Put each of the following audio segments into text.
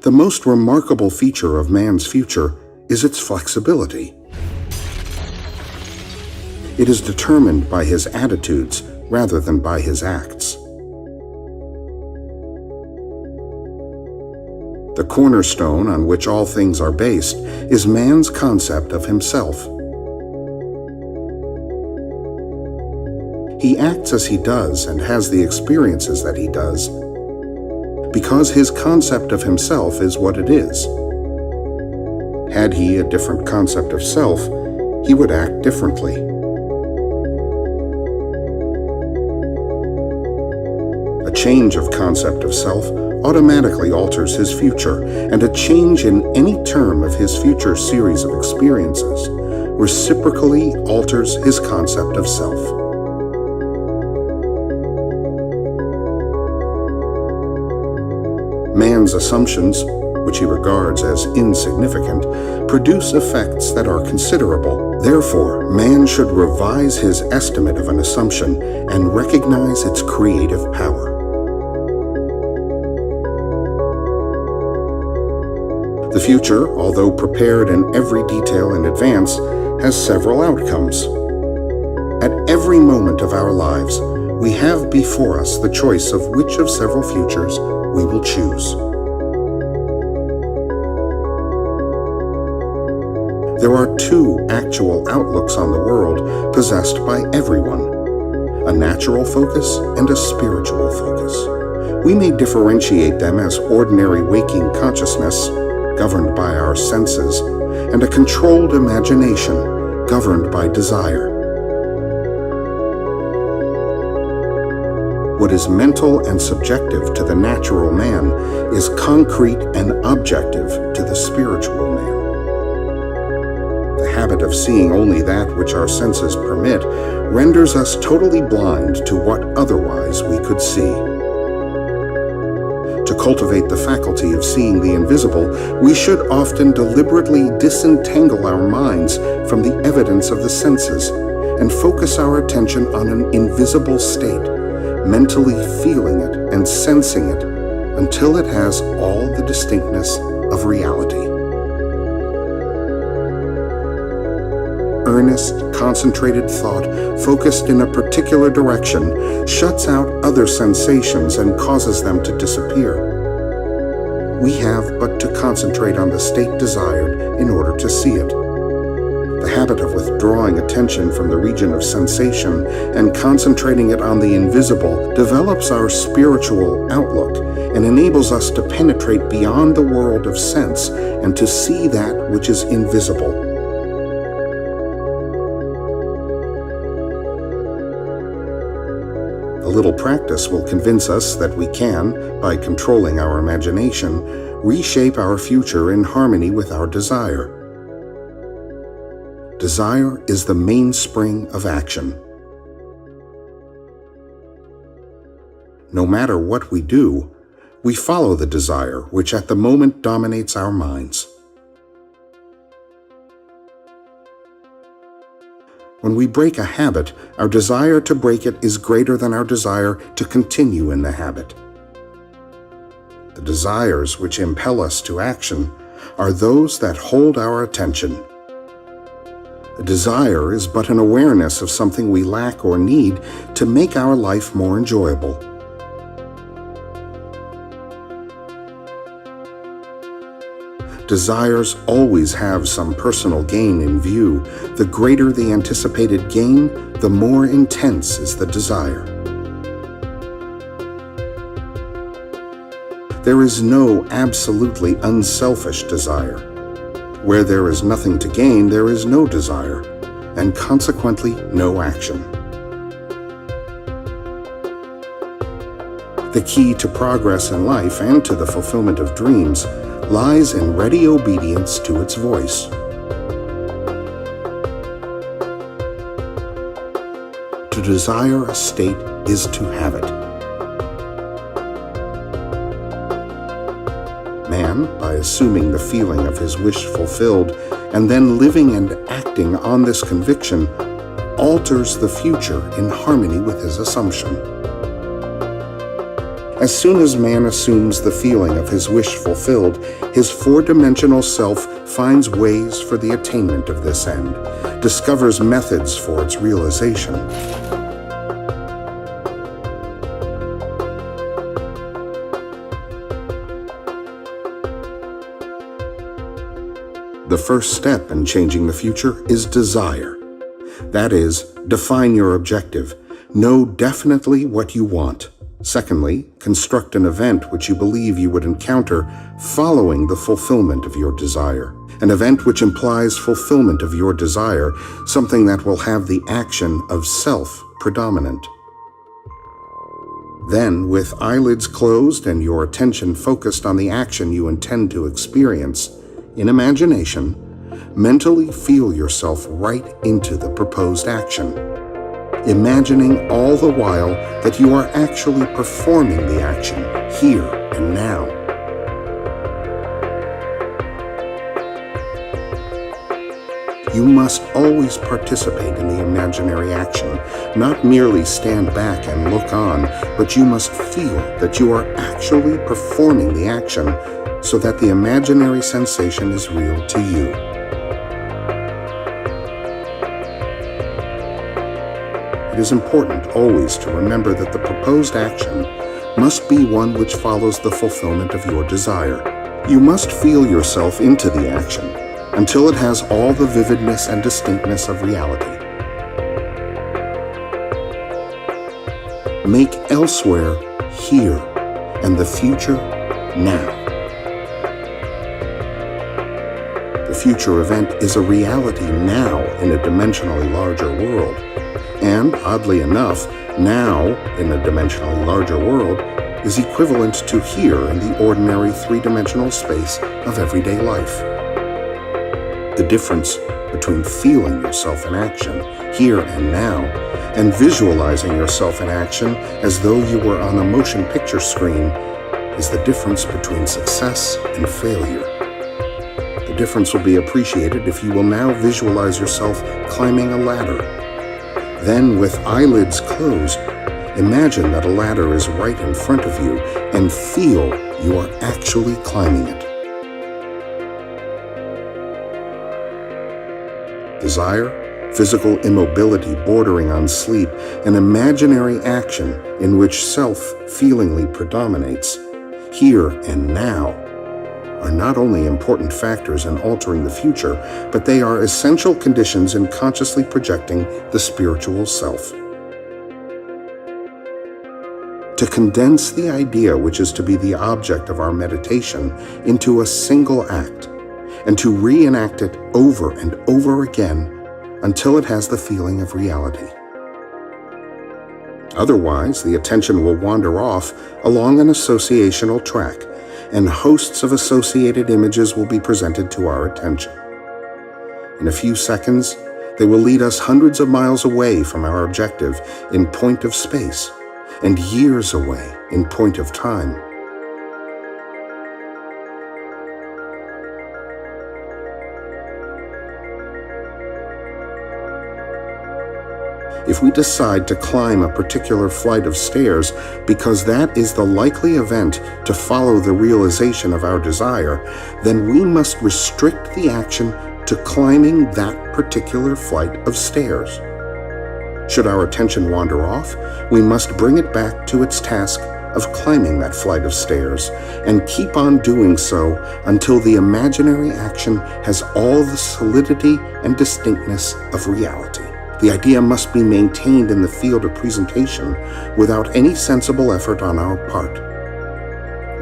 The most remarkable feature of man's future is its flexibility. It is determined by his attitudes rather than by his acts. The cornerstone on which all things are based is man's concept of himself. He acts as he does and has the experiences that he does because his concept of himself is what it is. Had he a different concept of self, he would act differently. A change of concept of self automatically alters his future, and a change in any term of his future series of experiences reciprocally alters his concept of self. Man's assumptions, which he regards as insignificant, produce effects that are considerable. Therefore, man should revise his estimate of an assumption and recognize its creative power. The future, although prepared in every detail in advance, has several outcomes. At every moment of our lives, we have before us the choice of which of several futures we will choose. There are two actual outlooks on the world possessed by everyone: a natural focus and a spiritual focus. We may differentiate them as ordinary waking consciousness, governed by our senses, and a controlled imagination, governed by desire. What is mental and subjective to the natural man is concrete and objective to the spiritual man. The habit of seeing only that which our senses permit renders us totally blind to what otherwise we could see. To cultivate the faculty of seeing the invisible, we should often deliberately disentangle our minds from the evidence of the senses and focus our attention on an invisible state, mentally feeling it and sensing it until it has all the distinctness of reality. Earnest, concentrated thought, focused in a particular direction, shuts out other sensations and causes them to disappear. We have but to concentrate on the state desired in order to see it. The habit of withdrawing attention from the region of sensation and concentrating it on the invisible develops our spiritual outlook and enables us to penetrate beyond the world of sense and to see that which is invisible. A little practice will convince us that we can, by controlling our imagination, reshape our future in harmony with our desire. Desire is the mainspring of action. No matter what we do, we follow the desire which at the moment dominates our minds. When we break a habit, our desire to break it is greater than our desire to continue in the habit. The desires which impel us to action are those that hold our attention. A desire is but an awareness of something we lack or need to make our life more enjoyable. Desires always have some personal gain in view. The greater the anticipated gain, the more intense is the desire. There is no absolutely unselfish desire. Where there is nothing to gain, there is no desire, and consequently no action. The key to progress in life and to the fulfillment of dreams lies in ready obedience to its voice. To desire a state is to have it. Man, by assuming the feeling of his wish fulfilled and then living and acting on this conviction, alters the future in harmony with his assumption. As soon as man assumes the feeling of his wish fulfilled, his four-dimensional self finds ways for the attainment of this end, discovers methods for its realization. The first step in changing the future is desire. That is, define your objective. Know definitely what you want. Secondly, construct an event which you believe you would encounter following the fulfillment of your desire. An event which implies fulfillment of your desire, something that will have the action of self predominant. Then, with eyelids closed and your attention focused on the action you intend to experience, in imagination, mentally feel yourself right into the proposed action, imagining all the while that you are actually performing the action here and now. You must always participate in the imaginary action, not merely stand back and look on, but you must feel that you are actually performing the action so that the imaginary sensation is real to you. It is important always to remember that the proposed action must be one which follows the fulfillment of your desire. You must feel yourself into the action until it has all the vividness and distinctness of reality. Make elsewhere here and the future now. The future event is a reality now in a dimensionally larger world. And, oddly enough, now, in a dimensionally larger world, is equivalent to here in the ordinary three-dimensional space of everyday life. The difference between feeling yourself in action, here and now, and visualizing yourself in action as though you were on a motion picture screen is the difference between success and failure. The difference will be appreciated if you will now visualize yourself climbing a ladder. Then, with eyelids closed, imagine that a ladder is right in front of you and feel you are actually climbing it. Desire, physical immobility bordering on sleep, an imaginary action in which self feelingly predominates, here and now, are not only important factors in altering the future, but they are essential conditions in consciously projecting the spiritual self. To condense the idea which is to be the object of our meditation into a single act, and to reenact it over and over again until it has the feeling of reality. Otherwise, the attention will wander off along an associational track, and hosts of associated images will be presented to our attention. In a few seconds, they will lead us hundreds of miles away from our objective in point of space, and years away in point of time. If we decide to climb a particular flight of stairs because that is the likely event to follow the realization of our desire, then we must restrict the action to climbing that particular flight of stairs. Should our attention wander off, we must bring it back to its task of climbing that flight of stairs and keep on doing so until the imaginary action has all the solidity and distinctness of reality. The idea must be maintained in the field of presentation without any sensible effort on our part.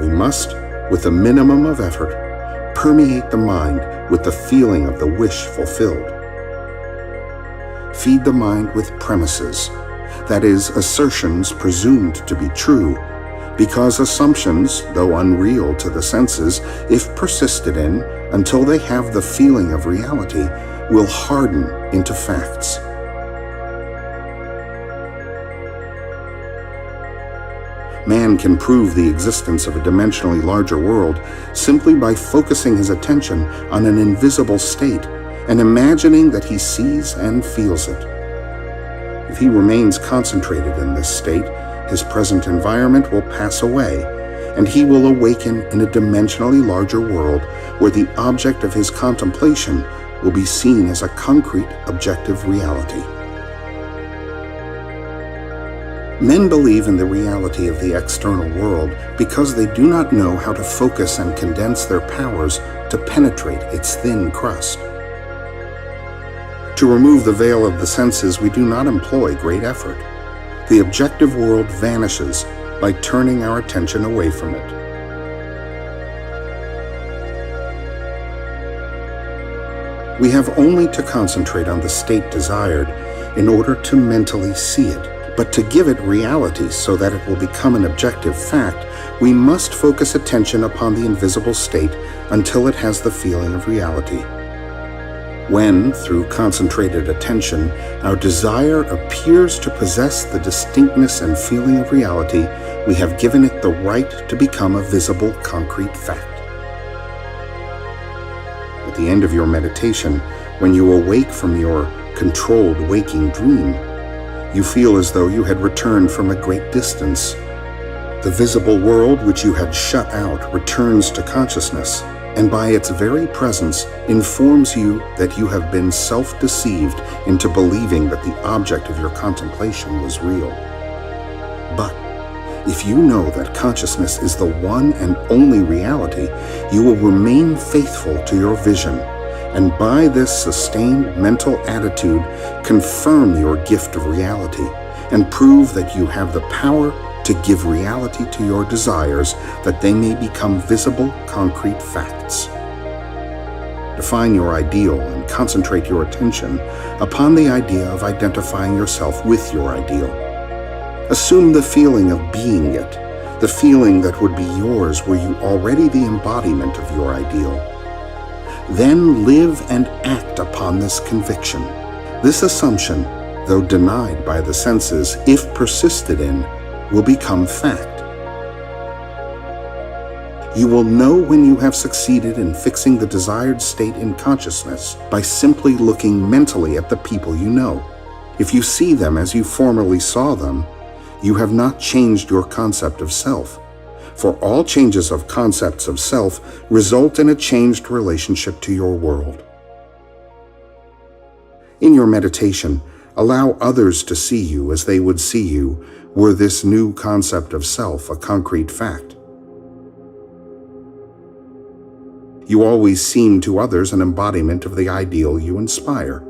We must, with a minimum of effort, permeate the mind with the feeling of the wish fulfilled. Feed the mind with premises, that is, assertions presumed to be true, because assumptions, though unreal to the senses, if persisted in until they have the feeling of reality, will harden into facts. Man can prove the existence of a dimensionally larger world simply by focusing his attention on an invisible state and imagining that he sees and feels it. If he remains concentrated in this state, his present environment will pass away, and he will awaken in a dimensionally larger world where the object of his contemplation will be seen as a concrete, objective reality. Men believe in the reality of the external world because they do not know how to focus and condense their powers to penetrate its thin crust. To remove the veil of the senses, we do not employ great effort. The objective world vanishes by turning our attention away from it. We have only to concentrate on the state desired in order to mentally see it. But to give it reality so that it will become an objective fact, we must focus attention upon the invisible state until it has the feeling of reality. When, through concentrated attention, our desire appears to possess the distinctness and feeling of reality, we have given it the right to become a visible, concrete fact. At the end of your meditation, when you awake from your controlled waking dream, you feel as though you had returned from a great distance. The visible world which you had shut out returns to consciousness, and by its very presence informs you that you have been self-deceived into believing that the object of your contemplation was real. But if you know that consciousness is the one and only reality, you will remain faithful to your vision, and by this sustained mental attitude, confirm your gift of reality and prove that you have the power to give reality to your desires, that they may become visible, concrete facts. Define your ideal and concentrate your attention upon the idea of identifying yourself with your ideal. Assume the feeling of being it, the feeling that would be yours were you already the embodiment of your ideal. Then live and act upon this conviction. This assumption, though denied by the senses, if persisted in, will become fact. You will know when you have succeeded in fixing the desired state in consciousness by simply looking mentally at the people you know. If you see them as you formerly saw them, you have not changed your concept of self. For all changes of concepts of self result in a changed relationship to your world. In your meditation, allow others to see you as they would see you were this new concept of self a concrete fact. You always seem to others an embodiment of the ideal you inspire.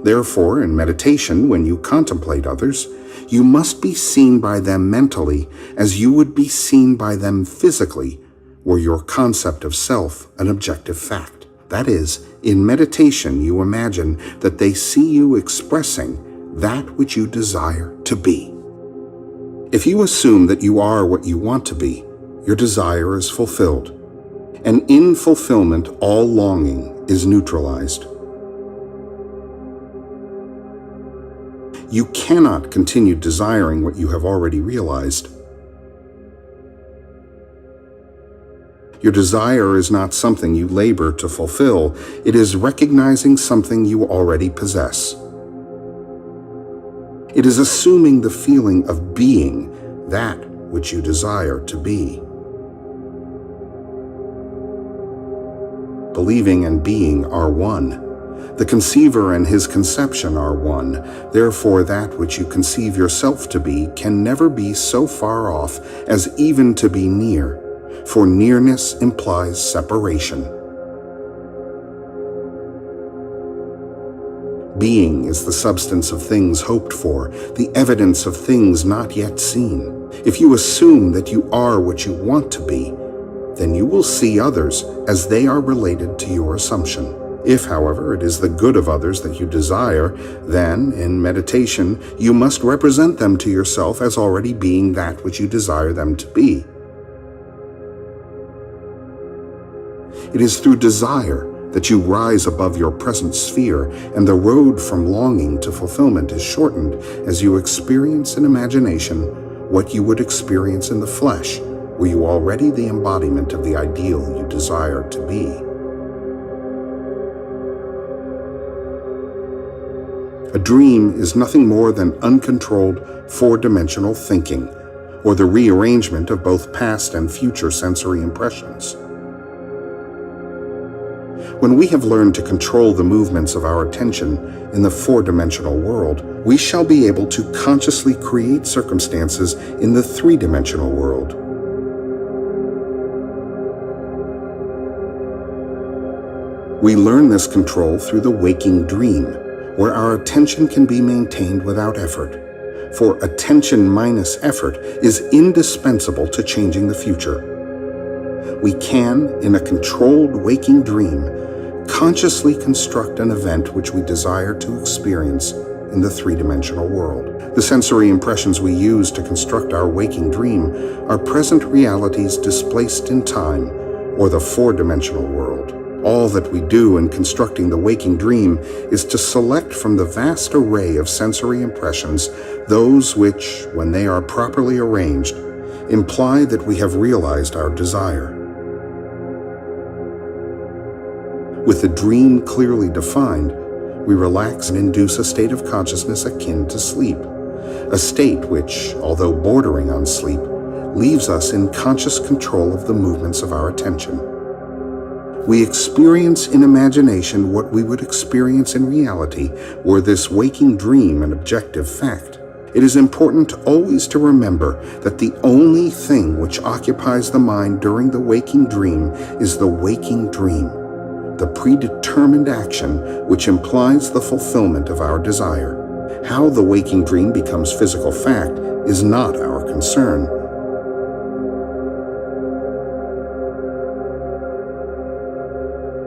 Therefore, in meditation, when you contemplate others, you must be seen by them mentally as you would be seen by them physically were your concept of self an objective fact. That is, in meditation you imagine that they see you expressing that which you desire to be. If you assume that you are what you want to be, your desire is fulfilled, and in fulfillment all longing is neutralized. You cannot continue desiring what you have already realized. Your desire is not something you labor to fulfill. It is recognizing something you already possess. It is assuming the feeling of being that which you desire to be. Believing and being are one. The conceiver and his conception are one. Therefore, that which you conceive yourself to be can never be so far off as even to be near, for nearness implies separation. Being is the substance of things hoped for, the evidence of things not yet seen. If you assume that you are what you want to be, then you will see others as they are related to your assumption. If, however, it is the good of others that you desire, then, in meditation, you must represent them to yourself as already being that which you desire them to be. It is through desire that you rise above your present sphere, and the road from longing to fulfillment is shortened as you experience in imagination what you would experience in the flesh, were you already the embodiment of the ideal you desire to be. A dream is nothing more than uncontrolled, four-dimensional thinking, or the rearrangement of both past and future sensory impressions. When we have learned to control the movements of our attention in the four-dimensional world, we shall be able to consciously create circumstances in the three-dimensional world. We learn this control through the waking dream, where our attention can be maintained without effort. For attention minus effort is indispensable to changing the future. We can, in a controlled waking dream, consciously construct an event which we desire to experience in the three-dimensional world. The sensory impressions we use to construct our waking dream are present realities displaced in time, or the four-dimensional world. All that we do in constructing the waking dream is to select from the vast array of sensory impressions those which, when they are properly arranged, imply that we have realized our desire. With the dream clearly defined, we relax and induce a state of consciousness akin to sleep, a state which, although bordering on sleep, leaves us in conscious control of the movements of our attention. We experience in imagination what we would experience in reality were this waking dream an objective fact. It is important always to remember that the only thing which occupies the mind during the waking dream is the waking dream, the predetermined action which implies the fulfillment of our desire. How the waking dream becomes physical fact is not our concern.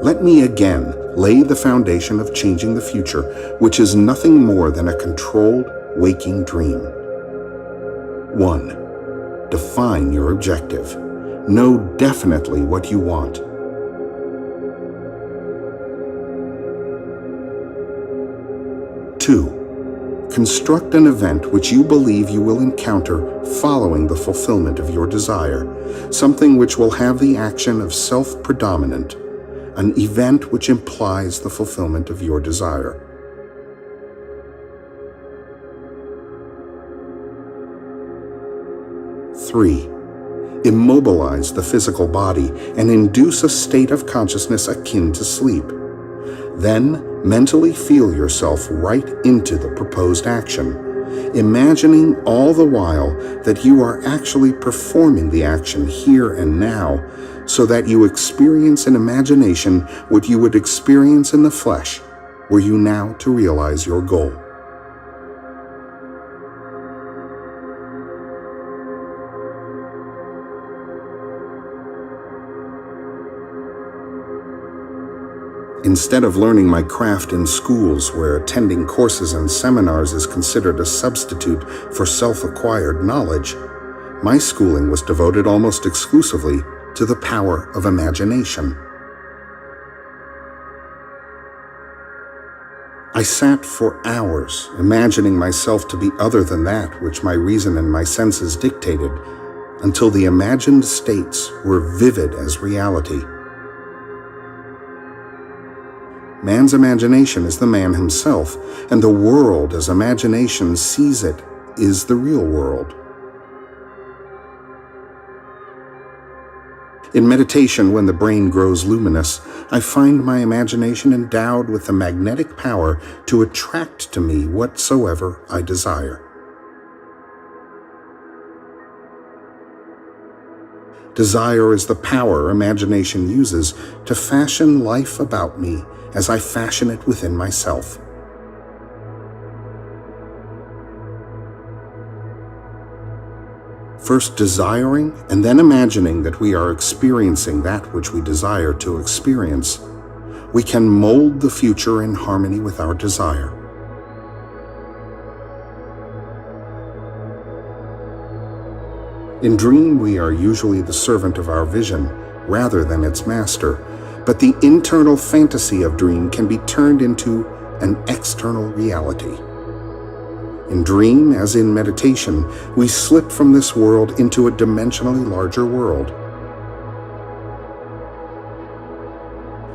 Let me again lay the foundation of changing the future, which is nothing more than a controlled waking dream. 1. Define your objective. Know definitely what you want. 2. Construct an event which you believe you will encounter following the fulfillment of your desire, something which will have the action of self-predominant, an event which implies the fulfillment of your desire. 3. Immobilize the physical body and induce a state of consciousness akin to sleep. Then, mentally feel yourself right into the proposed action, imagining all the while that you are actually performing the action here and now, so that you experience in imagination what you would experience in the flesh, were you now to realize your goal. Instead of learning my craft in schools where attending courses and seminars is considered a substitute for self-acquired knowledge, my schooling was devoted almost exclusively to the power of imagination. I sat for hours imagining myself to be other than that which my reason and my senses dictated, until the imagined states were vivid as reality. Man's imagination is the man himself, and the world as imagination sees it is the real world. In meditation, when the brain grows luminous, I find my imagination endowed with the magnetic power to attract to me whatsoever I desire. Desire is the power imagination uses to fashion life about me as I fashion it within myself. First desiring and then imagining that we are experiencing that which we desire to experience, we can mold the future in harmony with our desire. In dream, we are usually the servant of our vision rather than its master, but the internal fantasy of dream can be turned into an external reality. In dream, as in meditation, we slip from this world into a dimensionally larger world.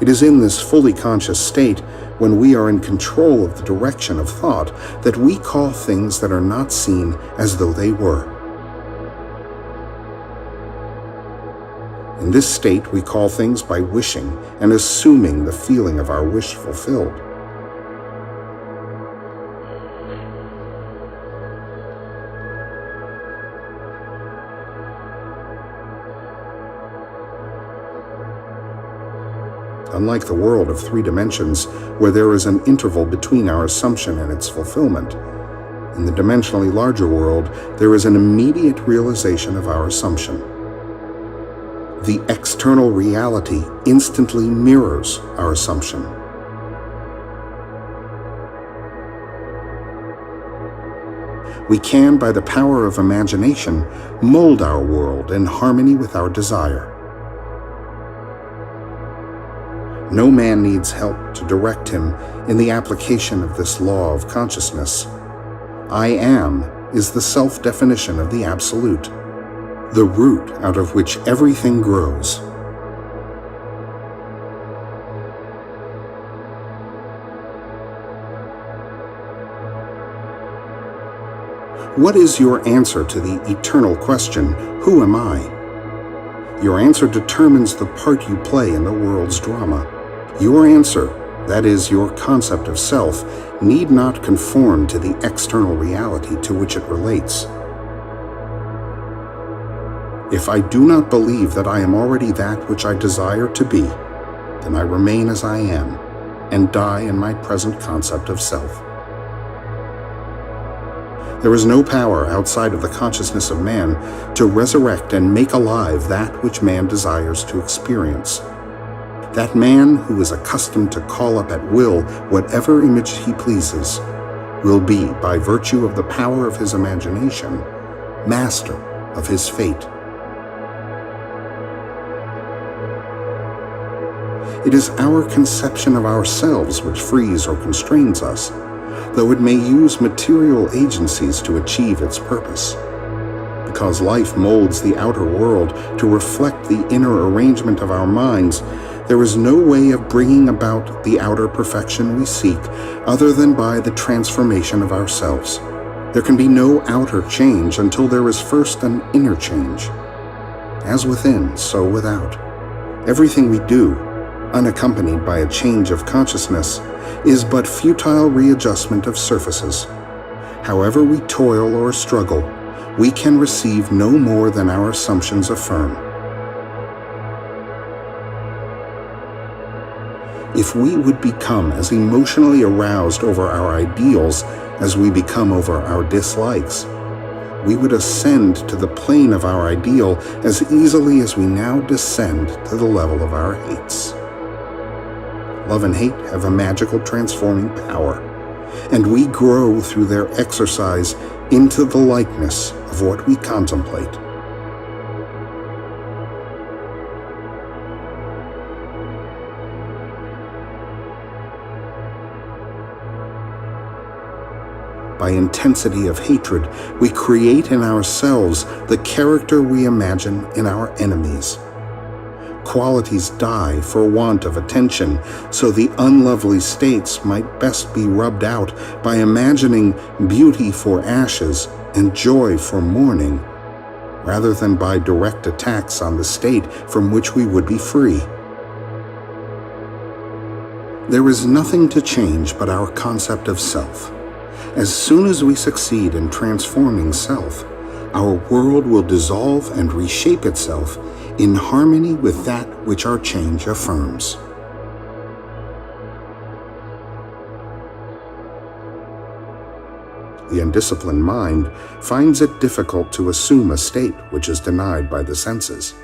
It It is in this fully conscious state, when we are in control of the direction of thought, that we call things that are not seen as though they were. In this state, we call things by wishing and assuming the feeling of our wish fulfilled. Unlike the world of 3 dimensions, where there is an interval between our assumption and its fulfillment, in the dimensionally larger world, there is an immediate realization of our assumption. The external reality instantly mirrors our assumption. We can, by the power of imagination, mold our world in harmony with our desire. No man needs help to direct him in the application of this law of consciousness. I am is the self-definition of the Absolute, the root out of which everything grows. What is your answer to the eternal question, who am I? Your answer determines the part you play in the world's drama. Your answer, that is, your concept of self, need not conform to the external reality to which it relates. If I do not believe that I am already that which I desire to be, then I remain as I am, and die in my present concept of self. There is no power outside of the consciousness of man to resurrect and make alive that which man desires to experience. That man who is accustomed to call up at will whatever image he pleases will be, by virtue of the power of his imagination, master of his fate. It is our conception of ourselves which frees or constrains us, though it may use material agencies to achieve its purpose. Because life molds the outer world to reflect the inner arrangement of our minds, there is no way of bringing about the outer perfection we seek other than by the transformation of ourselves. There can be no outer change until there is first an inner change. As within, so without. Everything we do, unaccompanied by a change of consciousness, is but futile readjustment of surfaces. However we toil or struggle, we can receive no more than our assumptions affirm. If we would become as emotionally aroused over our ideals as we become over our dislikes, we would ascend to the plane of our ideal as easily as we now descend to the level of our hates. Love and hate have a magical transforming power, and we grow through their exercise into the likeness of what we contemplate. By intensity of hatred, we create in ourselves the character we imagine in our enemies. Qualities die for want of attention, so the unlovely states might best be rubbed out by imagining beauty for ashes and joy for mourning, rather than by direct attacks on the state from which we would be free. There is nothing to change but our concept of self. As soon as we succeed in transforming self, our world will dissolve and reshape itself in harmony with that which our change affirms. The undisciplined mind finds it difficult to assume a state which is denied by the senses.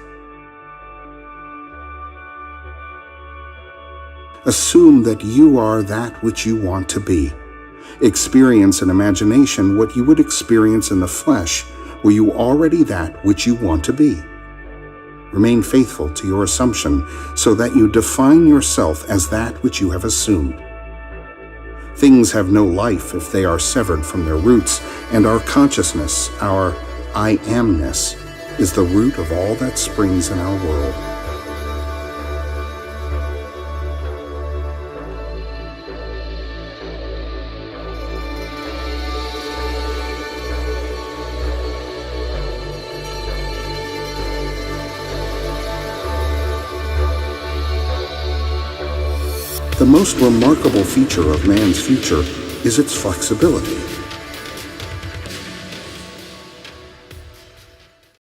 Assume that you are that which you want to be. Experience in imagination what you would experience in the flesh, were you already that which you want to be. Remain faithful to your assumption so that you define yourself as that which you have assumed. Things have no life if they are severed from their roots, and our consciousness, our I amness, is the root of all that springs in our world. The most remarkable feature of man's future is its flexibility.